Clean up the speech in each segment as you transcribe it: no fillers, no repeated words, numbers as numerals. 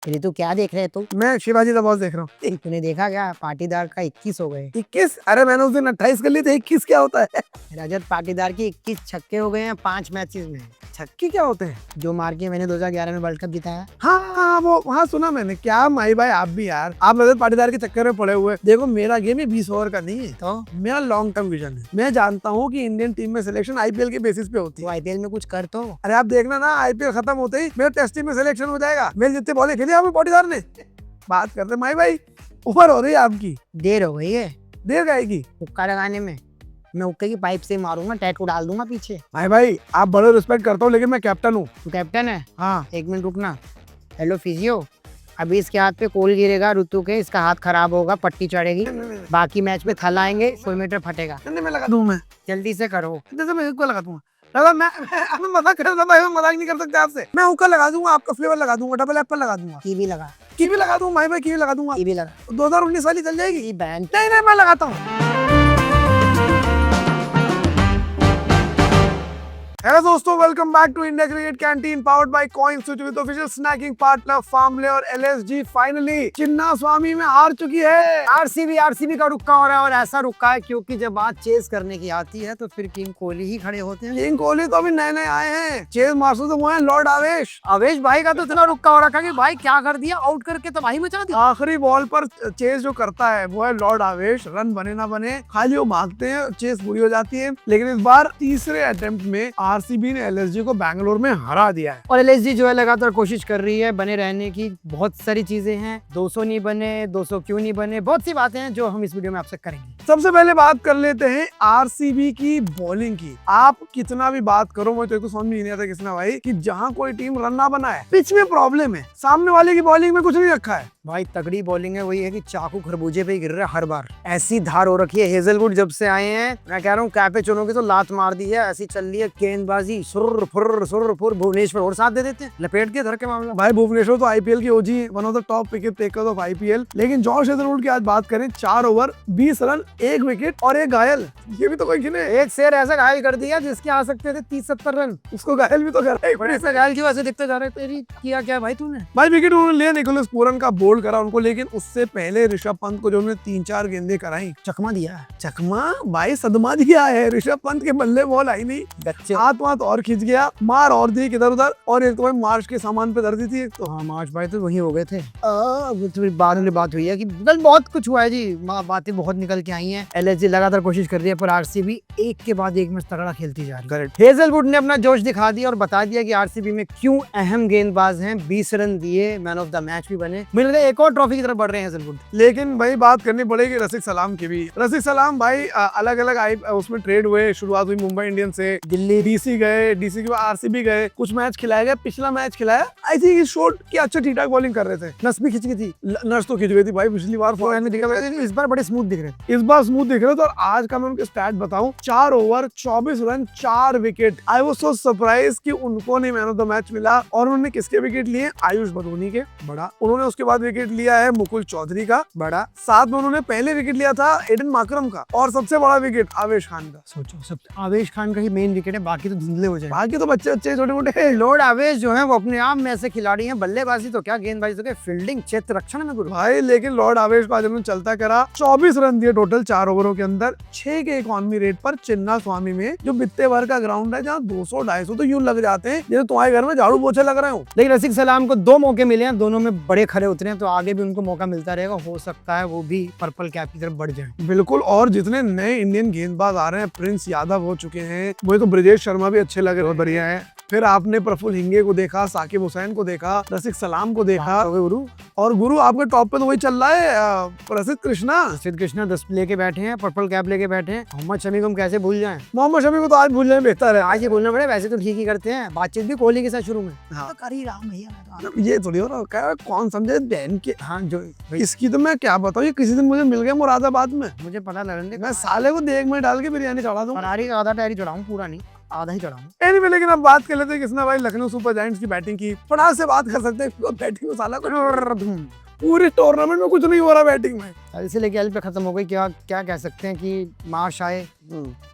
ऋतु क्या देख रहे तू? मैं शिवाजी द बॉस देख रहा हूँ। तूने देखा क्या पाटीदार का 21 हो गए? 21? अरे मैंने उस दिन 28 कर लिए थे, 21 क्या होता है? रजत पाटीदार की 21 छक्के हो गए हैं 5 मैचेस में। छक्के क्या होते हैं? जो मार के मैंने 2011 में वर्ल्ड कप जीताया। हाँ वो वहाँ सुना मैंने। क्या माई भाई आप भी यार, आप रजत पाटीदार के चक्कर में पड़े हुए। देखो मेरा गेम ये 20 ओवर का नहीं है, तो मेरा लॉन्ग टर्म विजन है। मैं जानता हूँ कि इंडियन टीम में सिलेक्शन आईपीएल के बेसिस पे होती तू है। आईपीएल में कुछ कर तो। अरे आप देखना ना, आईपीएल खत्म होते ही मेरा टेस्ट टीम में सिलेक्शन हो जाएगा। मेरे जितने बॉलें खेली आपने पाटीदार ने। बात करते माई भाई, ऊपर हो रही है आपकी। देर हो गई है देर गाएगी हुक्का लगाने में। मैं हुक्के की पाइप से मारूंगा, टैटू डाल दूंगा पीछे। माई भाई, आप बड़े रिस्पेक्ट करता हूँ लेकिन मैं कैप्टन हूँ। तू कैप्टन है? हाँ एक मिनट रुकना। हेलो फिजियो, अभी इसके हाथ पे कोल गिरेगा ऋतु के, इसका हाथ खराब होगा, पट्टी चढ़ेगी, बाकी मैच में थल आएंगे, 100 मीटर फटेगा। मैं लगा दूँ। मैं जल्दी से करो। जैसे मैं हुक्का लगा दूंगा। लगा मैं मजाक कर रहा था भाई, मैं मजाक नहीं कर सकते आपसे। मैं हुक्का लगा दूंगा, आपका फ्लेवर लगा दूंगा, डबल एप्पल लगा दूंगा, कीवी लगा। कीवी लगा दूंगा भाई, कीवी लगा दूंगा। कीवी लगा। 2019 वाली चल जाएगी। ई बैंड। नहीं मैं लगाता हूँ। हेलो दोस्तों, welcome back to India cricket canteen powered by CoinSwitch with official snacking partner Farmley और एलएसजी। फाइनली चिन्ना स्वामी में हार चुकी है। आरसीबी का रुक्का हो रहा है, और ऐसा रुक्का है क्योंकि जब बात चेस करने की आती है तो फिर किंग कोहली ही खड़े होते हैं। किंग कोहली तो अभी नए आए हैं, चेस मास्टर तो वो है लॉर्ड आवेश। आवेश भाई का तो इतना रुक्का हो रखा है कि भाई क्या कर दिया, आउट करके तबाही मचा दी। आखिरी बॉल पर चेस जो करता है वो है लॉर्ड आवेश। रन बने ना बने, खाली वो भागते हैं, चेस पूरी हो जाती है। लेकिन इस बार तीसरे अटेम्प्ट में आरसीबी ने एलएसजी को बैंगलोर में हरा दिया है। और एलएसजी जो है लगातार कोशिश कर रही है बने रहने की। बहुत सारी चीजें हैं, 200 नहीं बने, 200 क्यों नहीं बने, बहुत सी बातें हैं जो हम इस वीडियो में आपसे करेंगे। सबसे पहले बात कर लेते हैं आरसीबी की बॉलिंग की। आप कितना भी बात करो, मुझे तो समझ नहीं आता किसना भाई कि जहां कोई टीम रन ना बनाए, पिच में प्रॉब्लम है, सामने वाले की बॉलिंग में कुछ नहीं रखा है। भाई तगड़ी बॉलिंग है, वही है कि चाकू खरबूजे पे ही गिर रहा है हर बार। ऐसी धार हो रखी है हेजलवुड जब से आए हैं, मैं कह रहा हूँ कैपे चुनों की तो लात मार दी है। ऐसी चल रही है गेंदबाजी, सुर फुर भुवनेश्वर और साथ दे देते हैं, लपेट के धर के मामला। भाई भुवनेश्वर तो आईपीएल की OG, one of the top wicket takers of IPL. लेकिन जॉश हेजलवुड की आज बात करें, 4 ओवर 20 रन, 1 विकेट और 1 घायल। ये भी तो कोई गिने। एक शेर ऐसा घायल कर दिया जिसके आ सकते थे 30-70 रन, उसको घायल भी तो कर ऐसा घायल क्यों ऐसे दिखते जा रहे? तेरी किया क्या भाई तूने? भाई विकेट उन्होंने लिया, निकोलस पूरन का बोल्ड करा उनको, लेकिन उससे पहले ऋषभ पंत को जो उन्होंने 3-4 गेंदें कराई, चकमा दिया। चकमा भाई सदमा दिया है। ऋषभ पंत के बल्ले बॉल आई नहीं, बच्चे हाथ और खिंच गया, मार और दी इधर उधर। और एक तो भाई मार्च के सामान पे दर्दी थी। तो हाँ, मार्च भाई तो वही हो गए थे। बाद में बात हुई है कि बहुत कुछ हुआ है जी, बातें बहुत निकल के आई हैं। एलएसजी लगातार कोशिश कर रही है पर आरसीबी एक के बाद एक मैच तगड़ा खेलती जा रही है। हेजलवुड ने अपना जोश दिखा दिया और बता दिया कि आरसीबी में क्यों अहम गेंदबाज हैं। 20 रन दिए, मैन ऑफ द मैच भी बने, मिल गए, एक और ट्रॉफी की तरफ बढ़ रहे हैं हेजलवुड। लेकिन भाई बात करनी पड़ेगी रसिक सलाम की भी। रसिक सलाम भाई अलग अलग उसमें ट्रेड हुए, शुरुआत हुई मुंबई इंडियंस से, दिल्ली डीसी गए, डीसी के बाद आरसीबी गए, कुछ मैच खिलाए गए। पिछला मैच खिलाया आई थिंक शॉट की अच्छा ठीक ठाक बॉलिंग कर रहे थे। नस भी खिंच गई थी, नस तो खिंच गई थी भाई पिछली बार, इस बार बड़े स्मूथ दिख रहे थे। इस बार स्मूथ दिख रहे थे। और आज का मैं उनके स्टैट बताऊं, 4 over 24 run 4 wicket. I was so surprise कि उनको नहीं मैन ऑफ द मैच मिला। और उन्होंने किसके विकेट लिए? आयुष बदोनी के, बड़ा। उन्होंने उसके बाद विकेट लिया है मुकुल चौधरी का, बड़ा। साथ में उन्होंने पहले विकेट लिया था एडन माकरम का, और सबसे बड़ा विकेट आवेश खान का। सोचो, सब आवेश खान का ही मेन विकेट है, बाकी तो धुंधले हो जाए। बाकी तो बच्चे छोटे मोटे। लॉर्ड आवेश जो है वो अपने आप में ऐसे खिलाड़ी हैं, बल्लेबाजी तो क्या, गेंदबाजी तो क्या, फील्डिंग, क्षेत्र रक्षण में गुरु भाई। लेकिन लॉर्ड आवेश को आज हमने चलता करा। 24 रन दिए टोटल 4 ओवरों के अंदर, 6 के इकोनॉमी रेट पर चिन्ना स्वामी में, जो बित्ते भर का ग्राउंड है, जहाँ 200-250 तो यूं लग जाते हैं जैसे तुम्हारे घर में झाड़ू पोछे लग रहे हो। लेकिन रसिक सलाम को 2 मौके मिले हैं, दोनों में बड़े खरे उतरे हैं, तो आगे भी उनको मौका मिलता रहेगा। हो सकता है वो भी पर्पल कैप की तरफ बढ़ जाए। बिल्कुल। और जितने नए इंडियन गेंदबाज आ रहे हैं, प्रिंस यादव हो चुके हैं, मुझे तो ब्रिजेश शर्मा भी अच्छे लगे, बहुत बढ़िया है। फिर आपने प्रफुल्ल हिंगे को देखा, साकिब हुसैन को देखा, रसिक सलाम को देखा, गुरु। और गुरु आपके टॉप पे तो वही चल रहा है, प्रसिद्ध कृष्णा 10 लेके बैठे हैं, पर्पल कैप लेके बैठे हैं। मोहम्मद शमी को हम कैसे भूल जाएं? मोहम्मद शमी को तो आज भूल जाए बेहतर है। आज ये बोलना पड़े, वैसे तो ठीक ही करते हैं, बातचीत भी कोहली के साथ शुरू में। हाँ। तो कर ही रहा हूं भैया। ये थोड़ी हो रहा है, कौन समझे बहन के। हाँ, जो इसकी तो मैं क्या बताऊँ, ये किसी दिन मुझे मिल गया मुरादाबाद में, मुझे पता लगने, मैं साले को देख में डाल के बिरयानी चढ़ा दूं। फरारी का आधा टायर चढ़ाऊं, पूरा नहीं, आधा ही चढ़ाऊं। एनीवे, लेकिन अब बात कर लेते हैं किसने भाई लखनऊ सुपर जायंट्स की बैटिंग की। फटाक से बात कर सकते हैं बैटिंग को साला को पूरे टूर्नामेंट में कुछ नहीं हो रहा बैटिंग में। इसीलिए गेल पे खत्म हो गई। क्या क्या कह सकते हैं कि मार्च आए,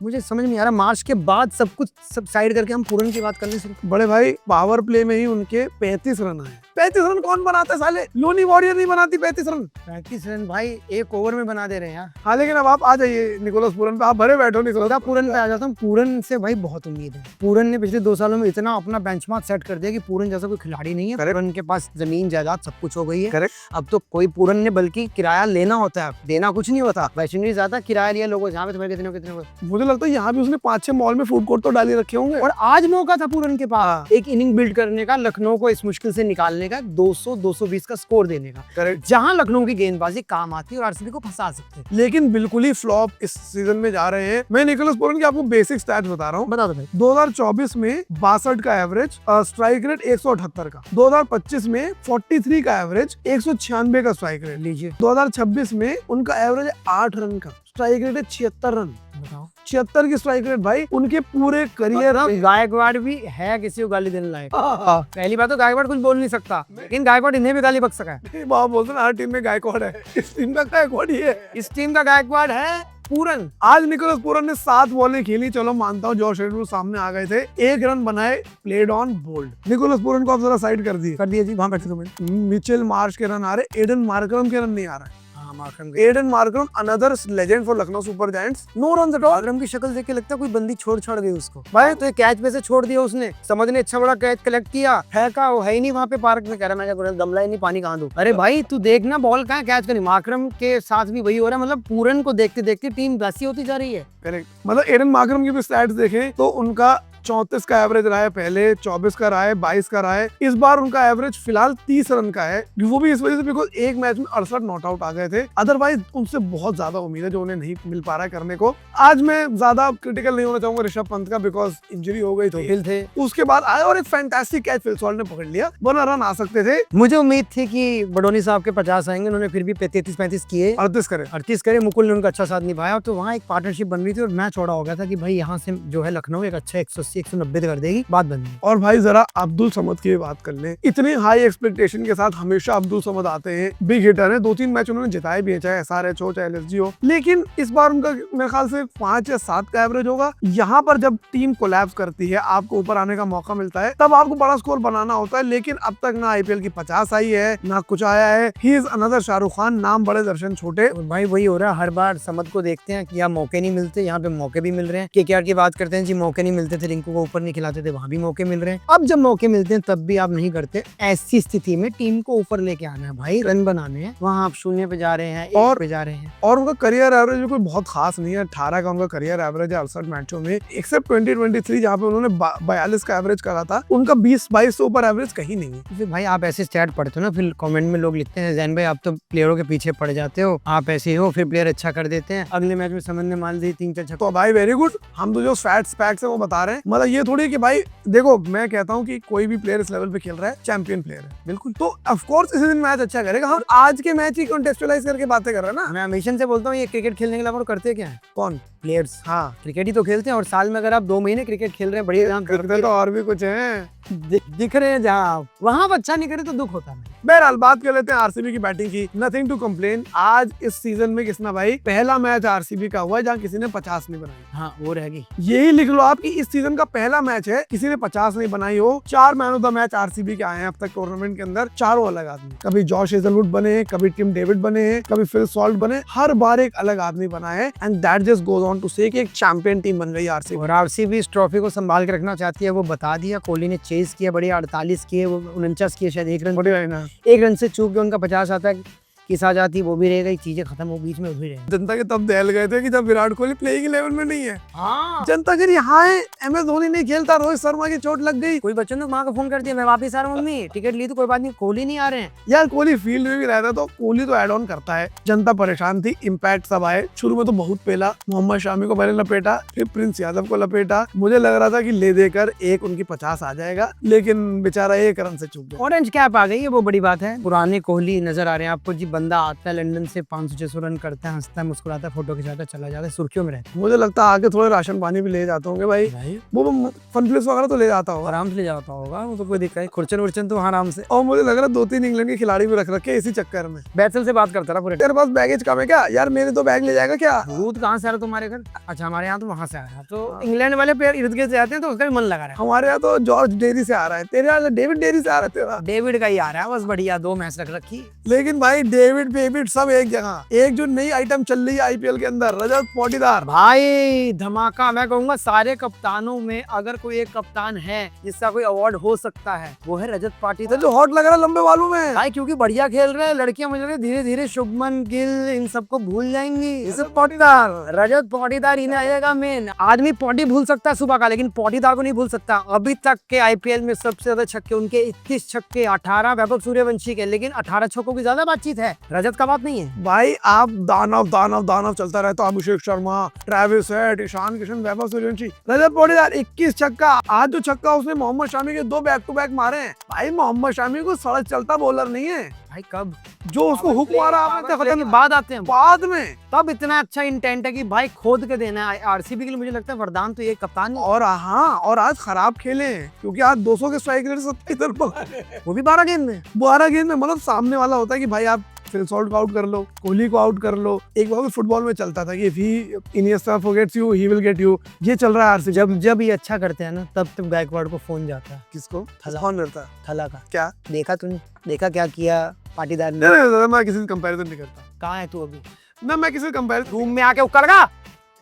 मुझे समझ नहीं आ रहा। मार्च के बाद सब कुछ सब साइड करके हम पूरन की बात करने शुरू। बड़े भाई पावर प्ले में ही उनके 35 रन आए। 35 रन कौन बनाता है साले, लोनी वॉरियर नहीं बनाती 35 रन। 35 रन भाई एक ओवर में बना दे रहे हैं यार। हाँ लेकिन अब आप आ जाइए निकोलस पूरन पे, आप भरे बैठो निकोलस पूरन पे आ जाता हूँ। पूरन से भाई बहुत उम्मीद है। पूरन ने पिछले 2 सालों में इतना अपना बेंचमार्क सेट कर दिया कि पूरन जैसा कोई खिलाड़ी नहीं है। पूरन के पास जमीन जायदाद सब कुछ हो गई है। करेक्ट। अब तो कोई पूरन ने बल्कि किराया लेना होता है, देना कुछ नहीं होता। वेस्ट इंडीज ज्यादा किराया लिया लोगों, जहाँ पे तुम्हें कितने मुझे लगता है यहाँ भी उसने 5-6 मॉल में फूड कोर्ट तो डाली रखे होंगे। और आज मौका था पूरन के पास एक इनिंग बिल्ड करने का, लखनऊ को इस मुश्किल से निकालने का, 200-220 का स्कोर देने का। करेक्ट। जहां लखनऊ की गेंदबाजी काम आती है और आरसीबी को फंसा सकते हैं। लेकिन बिल्कुल ही फ्लॉप इस सीजन में जा रहे हैं। मैं निकोलस पूरन के आपको बेसिक स्टैट्स बता रहा हूँ। बता दो भाई। 2024 में 62 का एवरेज, स्ट्राइक रेट 178 का। 2025 में 43 का एवरेज, 196 का स्ट्राइक रेट। लीजिए 2026 में उनका एवरेज है 8 रन का, स्ट्राइक रेट है 76 रन। बताओ 76 की स्ट्राइक रेट भाई उनके पूरे करियर। गायकवाड़ भी है किसी को गाली देने लायक। पहली बात तो गायकवाड़ कुछ बोल नहीं सकता, लेकिन गायकवाड़ इन्हें भी गाली बक सका है। बाबा बोलते ना हर टीम में गायकवाड़ है, इस टीम का गायकवाड़ ही है। इस टीम का गायकवाड़ है पूरन। आज निकोलस पूरन ने 7 बॉलें खेली, चलो मानता हूँ जॉश हेजलवुड सामने आ गए थे, 1 रन बनाए, played on bowled. Nicholas Pooran को आप जरा साइड कर दिए जी, वहां बैठे तो मिचेल मार्श के रन आ रहे, एडन मार्करम के रन नहीं आ रहे। Markram Aiden Markram another legend for Lucknow super giants, no run at all. Markram की शक्ल देख के लगता है कोई बंदी छोड़ गई उसको। भाई तो कैच पे से छोड़ दिया उसने, समझ ने अच्छा बड़ा कैच कलेक्ट किया, फेंका, वो है ही नहीं वहां पे पार्क में। कह रहा मैं गमला ही नहीं, पानी कहाँ दूं। अरे भाई तू देखना बॉल कहाँ कैच करी। मार्करम के साथ भी वही हो रहा है, मतलब पूरन को देखते देखते टीम वैसी होती जा रही है। करेक्ट। मतलब एडन मार्करम की भी स्टैट्स देखें तो उनका 34 का एवरेज रहा है, पहले 24 का रहा है, 22 का रहा है। इस बार उनका एवरेज फिलहाल 30 रन का है, वो भी इस वजह से बिकॉज एक मैच में 68 नॉट आउट आ गए थे। अदरवाइज उनसे बहुत ज्यादा उम्मीद है जो उन्हें नहीं मिल पा रहा है करने को। आज मैं ज्यादा क्रिटिकल नहीं होना चाहूंगा ऋषभ पंत का, बिकॉज इंजरी हो गई थे। उसके बाद आया और एक फैंटास्टिक कैच फिल सॉल्ट ने पकड़ लिया, वरना रन आ सकते थे। मुझे उम्मीद थी कि बडोनी साहब के 50 आएंगे, उन्होंने फिर भी 33-35 किए, 38 करे। मुकुल ने उनका अच्छा साथ निभाया, तो वहाँ एक पार्टनरशिप बन रही थी और मैच चौड़ा हो गया था कि भाई यहाँ से जो है लखनऊ एक अच्छा 180-190 कर देगी, बात बन गई। और भाई जरा अब्दुल समद की बात कर लें। इतने हाई एक्सपेक्टेशन के साथ हमेशा अब्दुल समद आते हैं, बिग हिटर है, 2-3 मैच उन्होंने जिताए भी है, चाहे SRH हो चाहे LSG हो। लेकिन इस बार उनका मेरे ख्याल से 5 या 7 का एवरेज होगा। यहाँ पर जब टीम कोलैप्स करती है, आपको ऊपर आने का मौका मिलता है, तब आपको बड़ा स्कोर बनाना होता है। लेकिन अब तक ना IPL की 50 आई है, ना कुछ आया है। He is another Shahrukh Khan, नाम बड़े दर्शन छोटे। भाई वही हो रहा है, हर बार समद को देखते हैं कि यहाँ मौके नहीं मिलते, यहाँ पे मौके भी मिल रहे हैं। KKR की बात करते हैं जी, मौके नहीं मिलते थे, रिंकू को ऊपर नहीं खिलाते थे, वहाँ भी मौके मिल रहे हैं। अब जब मौके मिलते हैं तब भी आप नहीं करते। ऐसी स्थिति में टीम को ऊपर लेके आना है भाई, रन बनाने हैं। वहाँ आप 0 पे जा रहे हैं, 1 पे जा रहे हैं। और उनका करियर एवरेज भी कोई बहुत खास नहीं है, 18 का उनका करियर एवरेज है 68 मैचों में, एक्सेप्ट 2023 जहाँ पे उन्होंने 42 का एवरेज करा था। उनका 20-22 से ऊपर एवरेज कहीं नहीं है। फिर भाई आप ऐसे स्टैट पढ़ते हो ना, फिर कमेंट में लोग लिखते हैं जैन भाई आप तो प्लेयरों के पीछे पड़ जाते हो, आप ऐसे हो, फिर प्लेयर अच्छा कर देते हैं, अगले मैच में समझ ने मान ली 3-4 छक्के। तो भाई वेरी गुड, हम तो जो फैक्ट्स है वो बता रहे हैं। मतलब ये थोड़ी कि भाई देखो, मैं कहता हूँ कि कोई भी प्लेयर इस लेवल पे खेल रहा है, चैंपियन प्लेयर है बिल्कुल, तो ऑफ कोर्स इसी दिन मैच अच्छा करेगा। हम आज के मैच ही कॉन्टेक्चुअलाइज करके बातें कर रहे हैं ना। मैं हमेशा से बोलता हूँ ये क्रिकेट खेलने के अलावा करते क्या है? कौन? प्लेयर्स। हाँ क्रिकेट ही तो खेलते हैं, और साल में अगर आप 2 महीने क्रिकेट खेल रहे हैं, बढ़िया करते तो और भी कुछ है, दिख रहे हैं जहाँ, वहाँ अच्छा नहीं करे तो दुख होता है। बहरहाल बात कर लेते हैं आरसीबी की बैटिंग की। Nothing to complain. आज इस सीजन में किसना भाई पहला मैच आरसीबी का हुआ है जहाँ किसी ने 50 नहीं बनाई। हाँ वो रहेगी, यही लिख लो आप कि इस सीजन का पहला मैच है किसी ने 50 नहीं बनाई हो। 4 man of the match RCB के आए हैं अब तक टूर्नामेंट के अंदर, चारों अलग आदमी। कभी जॉश हेजलवुड बने हैं, कभी टिम डेविड बने हैं, कभी फिल सॉल्ट बने, हर बार एक अलग आदमी बना है। And that just goes on to say कि एक चैंपियन टीम बन गई आरसीबी। और आरसीबी इस ट्रॉफी को संभाल के रखना चाहती है, वो बता दिया। कोहली ने चेज किया, बढ़िया 48 किए, वो 49 किए, शायद 1 रन से चूक के उनका 50 आता है। किस आ जाती वो भी रह गई, चीजें खत्म हो, बीच में उभी रहे। जनता के तब दहल गए थे कि जब विराट कोहली प्लेइंग लेवल में नहीं है। हाँ। जनता के यहाँ है, MS धोनी नहीं खेलता, रोहित शर्मा की चोट लग गई, कोई बच्चों ने माँ को फोन कर दिया मैं वापस आ रहा हूँ, मम्मी टिकट ली तो कोई बात नहीं, कोहली नहीं आ रहे हैं। यार कोहली फील्ड में भी रहता तो कोहली तो एड ऑन करता है। जनता परेशान थी, इम्पैक्ट सब आए। शुरू में तो बहुत पेला, मोहम्मद शामी को पहले लपेटा, फिर प्रिंस यादव को लपेटा। मुझे लग रहा था कि ले देकर एक उनकी 50 आ जाएगा, लेकिन बेचारा 1 रन से चूक गया। ऑरेंज कैप आ गई है, वो बड़ी बात है। पुराने कोहली नजर आ रहे हैं आपको जी, बंदा आता है लंदन से 500-600 रन करता है, हंसता है, मुस्कुराता है, फोटो खिंचाता है, चला जाता है, सुर्खियों में रहता मुझे लगता है आगे थोड़े राशन पानी भी ले जाते होंगे भाई, है। वो फनफ्लेक्स वगैरह तो ले जाता होगा। आराम से ले जाता होगा, वो तो कोई दिक्कत नहीं, खुरचन उर्चन तो वहाँ आराम से। और मुझे लग रहा है 2-3 इंग्लैंड के खिलाड़ी भी रख रखे इसी चक्कर में। बैटल से बात करता रहा पूरे। तेरे पास बैगेज कम है क्या यार? मेरे तो बैग ले जाएगा क्या? दूध कहाँ से आ रहा तुम्हारे घर? अच्छा हमारे यहाँ तो वहाँ से आया, तो इंग्लैंड वाले प्लेयर इर्द गिर्द से आते हैं तो उसका भी मन लगा रहा है। हमारे यहाँ तो जॉर्ज डेरी से आ रहा है, तेरे यहाँ डेविड डेरी से आ रहा है तेरा। डेविड का ही आ रहा है बस, बढ़िया 2 मैच रख रखी। लेकिन भाई डेविड बेविड सब एक जगह। एक जो नई आइटम चल रही है आईपीएल के अंदर, रजत पाटीदार भाई धमाका। मैं कहूंगा सारे कप्तानों में अगर कोई एक कप्तान है जिसका कोई अवार्ड हो सकता है वो है रजत पाटीदार। जो हॉट लग रहा है लंबे बालों में भाई, क्योंकि बढ़िया खेल रहे हैं लड़कियां, मुझे धीरे धीरे शुभमन गिल इन सबको भूल जाएंगी। रजत पाटीदार, रजत पाटीदार इन्हें आएगा मेन। आदमी पॉटी भूल सकता है सुबह का, लेकिन पाटीदार को नहीं भूल सकता। अभी तक के आईपीएल में सबसे ज्यादा छक्के उनके 21 छक्के, 18 वैभव सूर्यवंशी के, लेकिन 18 छक्कों की ज्यादा बातचीत है, रजत का बात नहीं है। भाई आप दानव दानव दानव चलता रहता। अभिषेक शर्मा, ट्रेविस हेड, ईशान किशन, वैभव सूर्यवंशी, रजत पाटीदार 21 छक्का। आज जो छक्का उसने मोहम्मद शामी के 2 बैक टू बैक मारे हैं। भाई मोहम्मद शामी को सड़क चलता बॉलर नहीं है भाई। कब जो उसको हुक मारा आपने खत्म के बाद आते हैं, बाद में, तब इतना अच्छा इंटेंट है कि भाई खोद के देना है। आरसीबी के लिए मुझे लगता है वरदान तो ये कप्तान है। और हाँ, और आज खराब खेले हैं क्योंकि आज 200 के स्ट्राइक रेट 27 रन, वो भी 12 गेंद में। 12 गेंद में। मतलब सामने वाला होता है कि भाई आप फिल सॉल्ट को आउट कर लो, कोहली को आउट कर लो। एक बार फुटबॉल में चलता था कि if he Iniesta forgets you he will get you. ये चल रहा है आरसीबी। जब ये अच्छा करते हैं ना तब गायकवाड़ को फोन जाता है। किसको? थला। कौन करता है? थला का। क्या देखा तूने? देखा क्या किया पाटीदार ने? नहीं, मैं किसी से कंपैरिजन नहीं करता कहाँ है तू अभी? ना, मैं किसी से कंपैरिजन। रूम में आके उकरगा,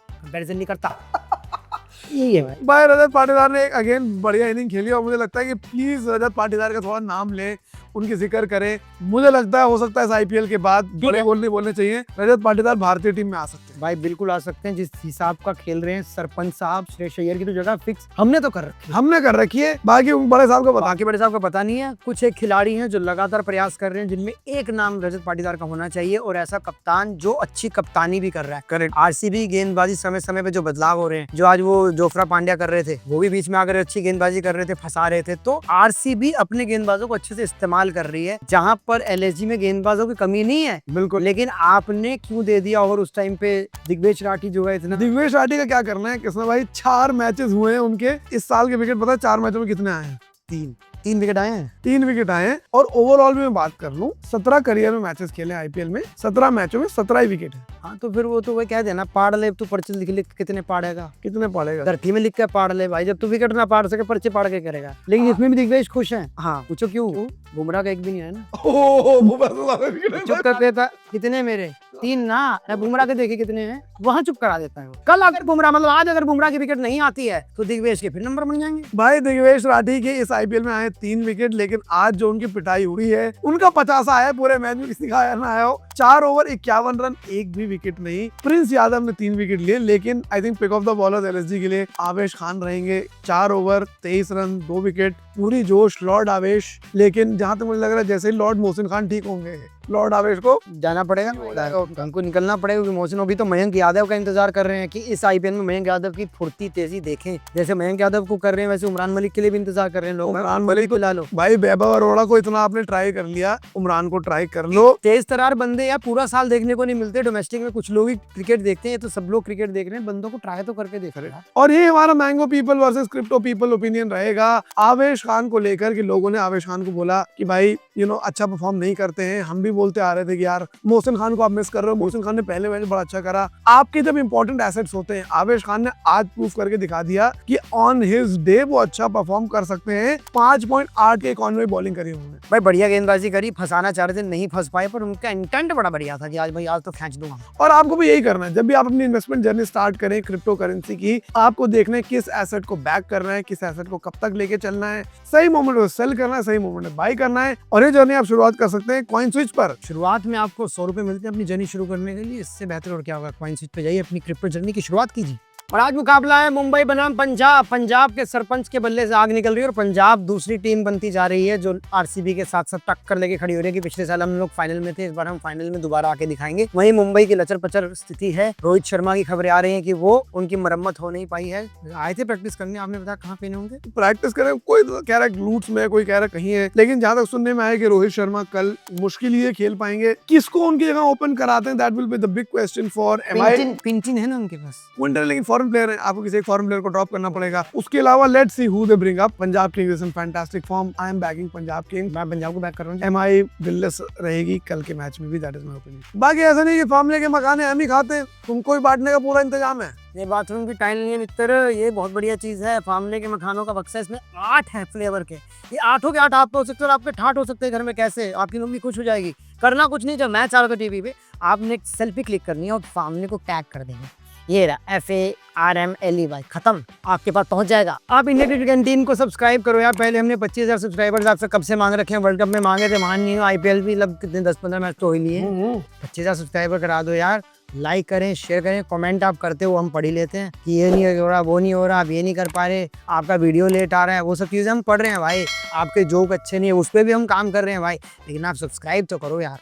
कंपैरिजन नहीं करता। यही है भाई। भाई रजत पाटीदार ने एक अगेन बढ़िया इनिंग खेली और मुझे लगता है कि प्लीज रजत पाटीदार का थोड़ा नाम ले, उनकी जिक्र करें। मुझे लगता है हो सकता है इस आईपीएल के बाद बड़े गोल नहीं बोलने चाहिए, रजत पाटीदार भारतीय टीम में आ सकते हैं। भाई बिल्कुल आ सकते हैं। जिस हिसाब का खेल रहे हैं सरपंच साहब, श्रेयस अय्यर की तो जगह फिक्स हमने तो कर रखी है। हमने कर रखी है, बाकी बड़े साहब को बाकी बड़े साहब का पता नहीं है। कुछ एक खिलाड़ी हैं जो लगातार प्रयास कर रहे हैं, जिनमें एक नाम रजत पाटीदार का होना चाहिए, और ऐसा कप्तान जो अच्छी कप्तानी भी कर रहा है। करेक्ट। आरसीबी गेंदबाजी समय समय पे जो बदलाव हो रहे हैं, जो आज वो जोफ्रा पांड्या कर रहे थे, वो भी बीच में आकर अच्छी गेंदबाजी कर रहे थे, फंसा रहे थे। तो आरसीबी अपने गेंदबाजों को अच्छे से इस्तेमाल कर रही है, जहां पर एलएसजी में गेंदबाजों की कमी नहीं है। बिल्कुल। लेकिन आपने क्यों दे दिया? और उस टाइम पे दिग्वेश राठी जो है इतना, दिग्वेश राठी का क्या करना है? कृष्णा भाई 4 मैचेस हुए हैं उनके इस साल के। विकेट पता है 4 मैचों में कितने आए हैं? 3 विकेट आए हैं। 3 विकेट आए हैं। और ओवरऑल में मैं बात कर लूं, 17 करियर में मैचेस खेले आईपीएल में, 17 मैचों में 17 ही विकेट है। हाँ तो फिर वो तो वही कह देना, पाड़ ले तू पर्चे लिख लिख कितने पाड़ेगा, कितने पड़ेगा? धरती में लिख के पाड़ ले भाई। जब तू विकेट ना पाड़ सके पर्चे पाड़ के करेगा। लेकिन इसमें भी दिग्वेश खुश है। हाँ, पूछो क्यों? बुमराह का एक भी नहीं है ना। चुप चुप कर देता, कितने मेरे 3 ना, मैं बुमराह के देखे कितने हैं, वहाँ चुप करा देता है। कल अगर बुमराह, मतलब आज अगर बुमराह की विकेट नहीं आती है तो दिग्वेश के फिर नंबर बन जाएंगे। भाई दिग्वेश राठी के इस आईपीएल में आए 3 विकेट, लेकिन आज जो उनकी पिटाई हुई है, उनका 50 आया पूरे मैच में, किसी का आया ना आया हो। 4 ओवर 51 रन, एक भी विकेट नहीं। प्रिंस यादव ने 3 विकेट लिए, लेकिन I think pick of the bowlers LSG के लिए आवेश खान रहेंगे। 4 ओवर 23 रन, 2 विकेट, पूरी जोश, लॉर्ड आवेश। लेकिन जहां तक मुझे लग रहा है जैसे ही लॉर्ड मोहसिन खान ठीक होंगे, लॉर्ड आवेश को जाना पड़ेगा, हमको निकलना पड़ेगा, क्योंकि मोहसिन अभी तो मयंक यादव का इंतजार कर रहे हैं कि इस आईपीएल में मयंक यादव की फुर्ती तेजी देखें। जैसे मयंक यादव को कर रहे हैं वैसे उमरान मलिक के लिए भी इंतजार कर रहे हैं लोग। उमरान मलिक को ला लो भाई, वैभव अरोड़ा को इतना आपने ट्राई कर लिया, उमरान को ट्राई कर लो। तेज तरार बंदे यार पूरा साल देखने को नहीं मिलते। डोमेस्टिक में कुछ लोग ही क्रिकेट देखते हैं, तो सब लोग क्रिकेट देख रहे हैं, बंदों को ट्राई तो करके देख रहे हैं। और ये हमारा mango people versus crypto people opinion रहेगा आवेश खान को लेकर, कि लोगों ने आवेश खान को बोला कि भाई अच्छा परफॉर्म नहीं करते हैं। हम भी बोलते आ रहे थे कि यार मोहसिन खान को आप मिस कर रहे हो। मोहसिन खान ने पहले मैच बड़ा अच्छा करा। आपके जब इंपॉर्टेंट एसेट्स होते हैं, आवेश खान ने आज प्रूफ करके दिखा दिया कि ऑन हिज डे वो अच्छा परफॉर्म कर सकते हैं। 5.8 के इकॉनमी बॉलिंग करी उन्होंने। भाई बढ़िया गेंदबाजी करी, फंसाना चाह रहे थे, नहीं फंस पाए, पर उनका इंटेंट बड़ा बढ़िया था कि आज भाई आज तो खींच दूंगा। और आपको भी यही करना है जब भी आप अपनी इन्वेस्टमेंट जर्नी स्टार्ट करें क्रिप्टो करेंसी की। आपको देखना है किस एसेट को बैक करना है, किस एसेट को कब तक लेके चलना है, सही मोमेंट में सेल करना है, सही मोमेंट में बाई करना है। और ये जर्नी आप शुरुआत कर सकते हैं कॉइन स्विच पर। शुरुआत में आपको 100 रुपए मिलते हैं अपनी जर्नी शुरू करने के लिए। इससे बेहतर और क्या होगा, कॉइन स्विच पे जाइए, अपनी क्रिप्टो जर्नी की शुरुआत कीजिए। और आज मुकाबला है मुंबई बनाम पंजाब। पंजाब के सरपंच के बल्ले से आग निकल रही है और पंजाब दूसरी टीम बनती जा रही है जो आरसीबी के साथ साथ टक्कर लेके खड़ी हो रही है कि पिछले साल हम लोग फाइनल में थे, इस बार हम फाइनल में दोबारा आके दिखाएंगे। वहीं मुंबई की लचर पचर स्थिति है। रोहित शर्मा की खबरें आ रही है कि वो उनकी मरम्मत हो नहीं पाई है। आए थे प्रैक्टिस करने, आपने बताया कहाँ पहने होंगे? प्रैक्टिस करें, कोई कह रहा है ग्लूट्स में, कोई कह रहा है कहीं है, लेकिन जहां तक सुनने में आया कि रोहित शर्मा कल मुश्किल ही खेल पाएंगे। किसको उनकी जगह ओपन कराते हैं, that will be the big question for MI. पिंचिन है ना उनके पास विंटर, लेकिन फॉरेन प्लेयर है, आपको किसी एक फॉरेन प्लेयर को ड्रॉप करना पड़ेगा। उसके अलावा let's see who they bring up. Punjab Kings is in fantastic form, I am banking Punjab Kings. मैं पंजाब को बैक कर रहा हूँ। एमआई दिल्लस रहेगी कल के मैच में भी, दैट इज माय ओपिनियन। बाकी ऐसा नहीं कि फार्मूले के मखाने हम ही खाते हैं, तुमको भी बांटने का पूरा इंतजाम है। ये बाथरूम की टाइल नहीं है मित्र, ये बहुत बढ़िया चीज है। फार्मूले के मखानों का बक्सा, इसमें 8 है फ्लेवर के। ये 8 के 8 आप पे हो सकते हैं और आपके ठाठ हो सकते हैं घर में। कैसे? आपकी मम्मी खुश हो जाएगी। करना कुछ नहीं, जब मैच आ रहा था टीवी पे, आपने एक सेल्फी क्लिक करनी है और फार्मूले को टैग कर देंगे। ये रहा FARMLEY, खत्म, आपके पास पहुंच जाएगा। आप इंडिया क्रिकेट कैंटीन को सब्सक्राइब करो यार। पहले हमने 25,000 सब्सक्राइबर्स आपसे कब से मांग रखे हैं, वर्ल्ड कप में मांगे थे, मान नहीं हो। IPL भी मतलब कितने 10-15 मैच तो हो ही लिए। 25,000 सब्सक्राइबर करा दो यार। लाइक करें, शेयर करें, कमेंट आप करते हो, हम पढ़ ही लेते हैं कि ये नहीं हो रहा, वो नहीं हो रहा, आप ये नहीं कर पा रहे, आपका वीडियो लेट आ रहा है, वो सब चीज़ें हम पढ़ रहे हैं भाई। आपके जोक अच्छे नहीं है, उस पर भी हम काम कर रहे हैं भाई, लेकिन आप सब्सक्राइब तो करो यार।